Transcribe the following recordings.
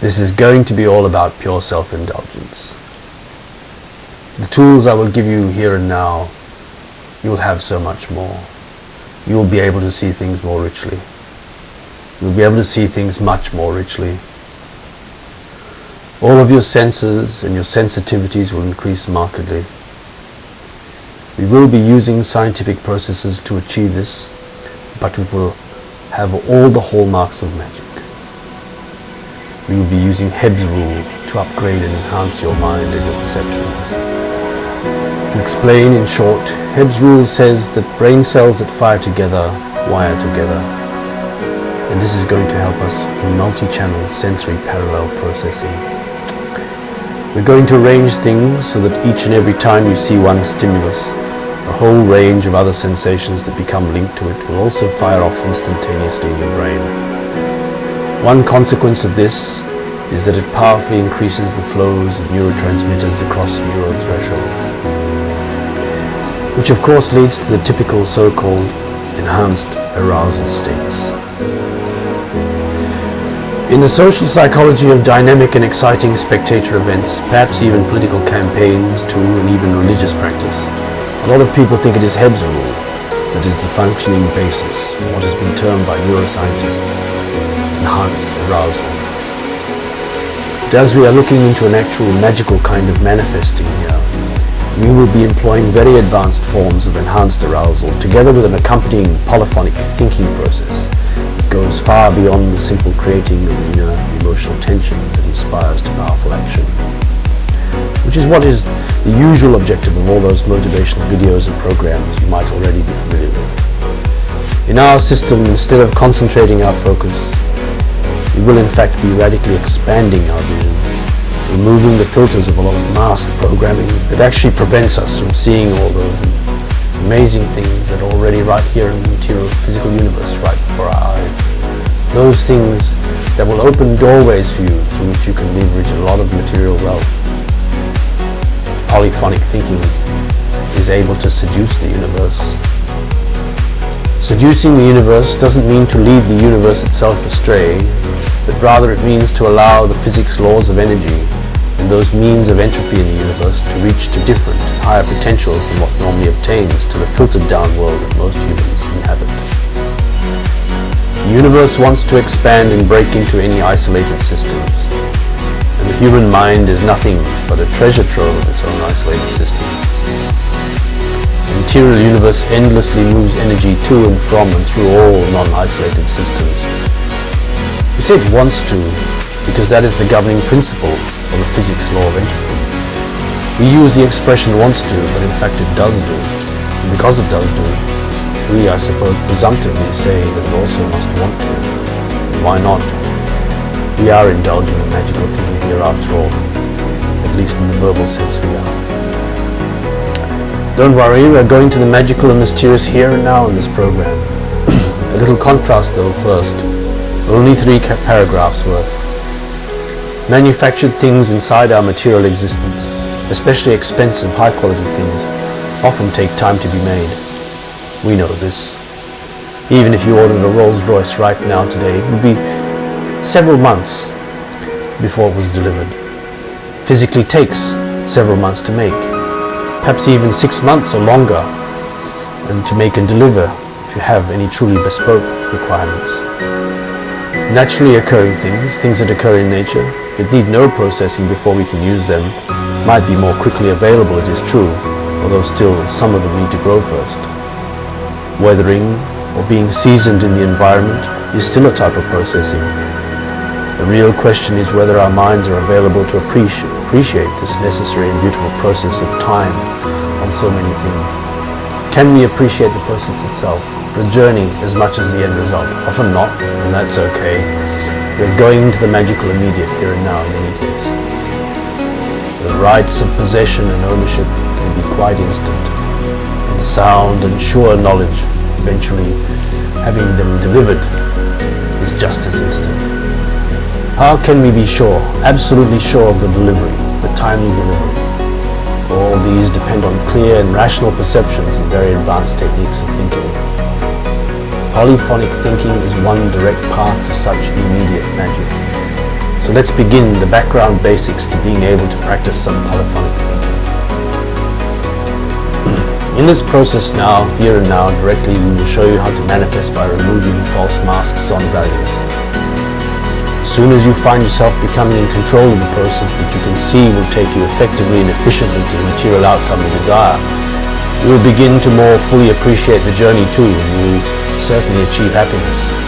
This is going to be all about pure self-indulgence. The tools I will give you here and now, you will have so much more. You will be able to see things more richly. You will be able to see things much more richly. All of your senses and your sensitivities will increase markedly. We will be using scientific processes to achieve this, but we will have all the hallmarks of magic. We will be using Hebb's rule to upgrade and enhance your mind and your perceptions. To explain in short, Hebb's rule says that brain cells that fire together wire together. And this is going to help us in multi-channel sensory parallel processing. We're going to arrange things so that each and every time you see one stimulus, a whole range of other sensations that become linked to it will also fire off instantaneously in your brain. One consequence of this is that it powerfully increases the flows of neurotransmitters across neural thresholds, which of course leads to the typical so-called enhanced arousal states. In the social psychology of dynamic and exciting spectator events, perhaps even political campaigns too, and even religious practice, a lot of people think it is Hebb's rule that is the functioning basis for what has been termed by neuroscientists enhanced arousal. But as we are looking into an actual magical kind of manifesting here, we will be employing very advanced forms of enhanced arousal together with an accompanying polyphonic thinking process that goes far beyond the simple creating of inner emotional tension that inspires to powerful action, which is what is the usual objective of all those motivational videos and programs you might already be familiar with. In our system, instead of concentrating our focus, we will in fact be radically expanding our vision, removing the filters of a lot of masked programming that actually prevents us from seeing all those amazing things that are already right here in the material physical universe right before our eyes. Those things that will open doorways for you through which you can leverage a lot of material wealth. Polyphonic thinking is able to seduce the universe. Seducing the universe doesn't mean to lead the universe itself astray, but rather it means to allow the physics laws of energy and those means of entropy in the universe to reach to different, higher potentials than what normally obtains to the filtered down world that most humans inhabit. The universe wants to expand and break into any isolated systems, and the human mind is nothing but a treasure trove of its own isolated systems. The material universe endlessly moves energy to and from and through all non-isolated systems. We say it wants to because that is the governing principle of the physics law of entropy. We use the expression wants to, but in fact it does do. And because it does do, we, I suppose, presumptively say that it also must want to. And why not? We are indulging in magical thinking here after all, at least in the verbal sense we are. Don't worry, we're going to the magical and mysterious here and now in this program. A little contrast though first, only 3 paragraphs worth. Manufactured things inside our material existence, especially expensive, high-quality things, often take time to be made. We know this. Even if you ordered a Rolls-Royce right now today, it would be several months before it was delivered. Physically takes several months to make, perhaps even 6 months or longer, and to make and deliver if you have any truly bespoke requirements. Naturally occurring things that occur in nature, that need no processing before we can use them, might be more quickly available, it is true, although still some of them need to grow first. Weathering or being seasoned in the environment is still a type of processing. The real question is whether our minds are available to appreciate this necessary and beautiful process of time on so many things. Can we appreciate the process itself, the journey, as much as the end result? Often not, and that's okay. We're going into the magical immediate here and now in any case. The rights of possession and ownership can be quite instant, and the sound and sure knowledge eventually having them delivered is just as instant. How can we be sure, absolutely sure of the delivery, the timely delivery? All these depend on clear and rational perceptions and very advanced techniques of thinking. Polyphonic thinking is one direct path to such immediate magic. So let's begin the background basics to being able to practice some polyphonic thinking. In this process now, here and now, directly we will show you how to manifest by removing false masks on values. As soon as you find yourself becoming in control of the process that you can see will take you effectively and efficiently to the material outcome you desire, you will begin to more fully appreciate the journey too, and you will certainly achieve happiness.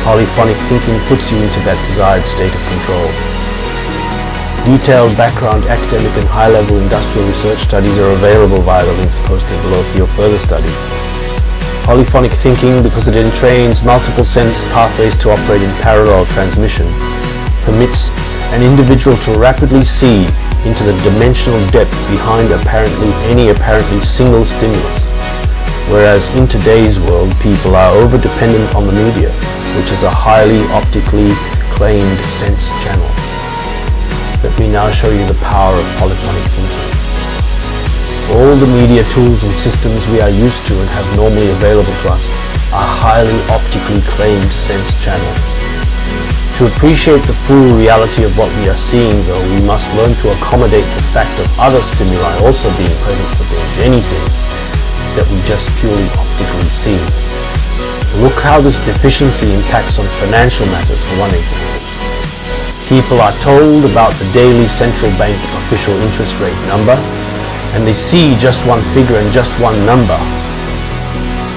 Polyphonic thinking puts you into that desired state of control. Detailed background academic and high-level industrial research studies are available via the links posted below for your further study. Polyphonic thinking, because it entrains multiple sense pathways to operate in parallel transmission, permits an individual to rapidly see into the dimensional depth behind any apparently single stimulus. Whereas in today's world, people are over-dependent on the media, which is a highly optically claimed sense channel. Let me now show you the power of polyphonic thinking. All the media tools and systems we are used to and have normally available to us are highly optically claimed sense channels. To appreciate the full reality of what we are seeing, though, we must learn to accommodate the fact of other stimuli also being present for things, any things, that we just purely optically see. Look how this deficiency impacts on financial matters, for one example. People are told about the daily central bank official interest rate number, and they see just one figure and just one number.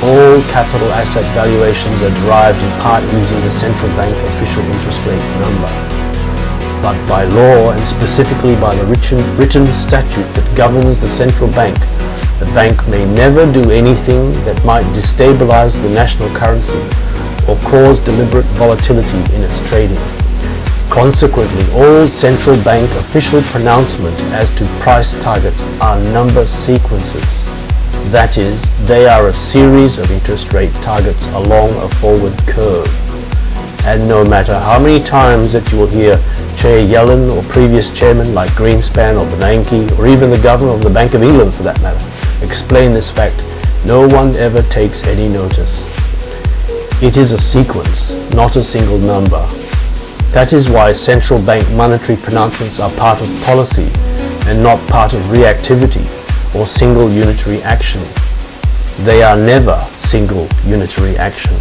All capital asset valuations are derived in part using the central bank official interest rate number. But by law, and specifically by the written statute that governs the central bank, the bank may never do anything that might destabilize the national currency or cause deliberate volatility in its trading. Consequently, all central bank official pronouncement as to price targets are number sequences. That is, they are a series of interest rate targets along a forward curve. And no matter how many times that you will hear Chair Yellen or previous chairmen like Greenspan or Bernanke or even the governor of the Bank of England for that matter explain this fact, no one ever takes any notice. It is a sequence, not a single number. That is why central bank monetary pronouncements are part of policy and not part of reactivity or single unitary action. They are never single unitary action.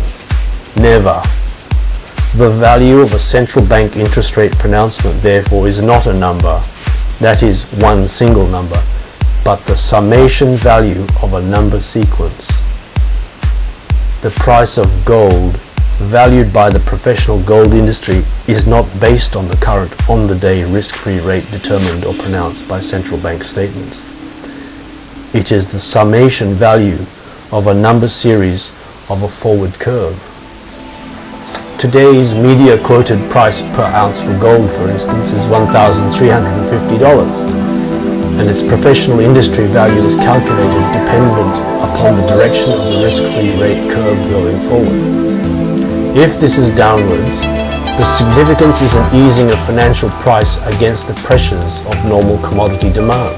Never. The value of a central bank interest rate pronouncement, therefore, is not a number, that is, one single number, but the summation value of a number sequence. The price of gold, valued by the professional gold industry, is not based on the current on-the-day risk-free rate determined or pronounced by central bank statements. It is the summation value of a number series of a forward curve. Today's media quoted price per ounce for gold, for instance, is $1,350, and its professional industry value is calculated dependent upon the direction of the risk-free rate curve going forward. If this is downwards, the significance is an easing of financial price against the pressures of normal commodity demand.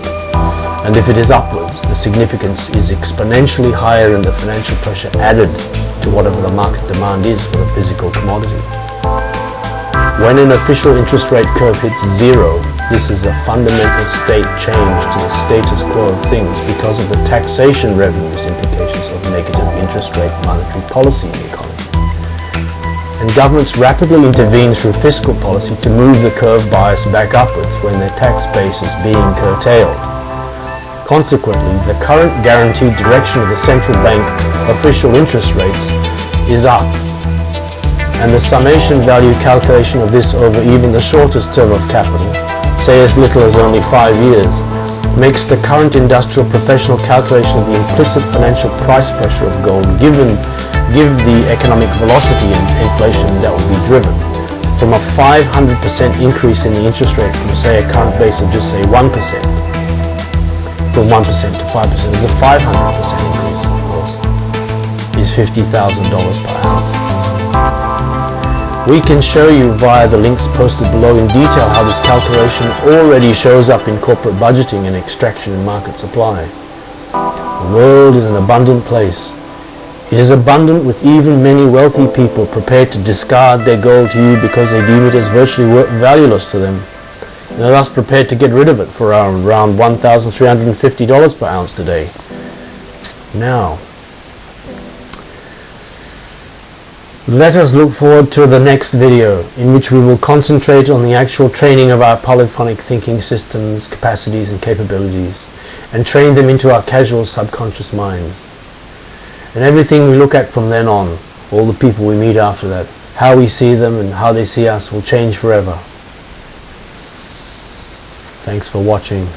And if it is upwards, the significance is exponentially higher in the financial pressure added to whatever the market demand is for the physical commodity. When an official interest rate curve hits zero, this is a fundamental state change to the status quo of things because of the taxation revenues implications of negative interest rate monetary policy in the economy. And governments rapidly intervene through fiscal policy to move the curve bias back upwards when their tax base is being curtailed. Consequently, the current guaranteed direction of the central bank official interest rates is up, and the summation value calculation of this over even the shortest term of capital, say as little as only 5 years, makes the current industrial professional calculation of the implicit financial price pressure of gold give the economic velocity and inflation that will be driven from a 500% increase in the interest rate from, say, a current base of just, say, 1%, from 1% to 5% is a 500% increase, of course, is $50,000 per ounce. We can show you via the links posted below in detail how this calculation already shows up in corporate budgeting and extraction and market supply. The world is an abundant place. It is abundant, with even many wealthy people prepared to discard their gold to you because they deem it as virtually valueless to them, and are thus prepared to get rid of it for around $1,350 per ounce today. Now, let us look forward to the next video, in which we will concentrate on the actual training of our polyphonic thinking systems, capacities and capabilities, and train them into our casual subconscious minds. And everything we look at from then on, all the people we meet after that, how we see them and how they see us, will change forever. Thanks for watching.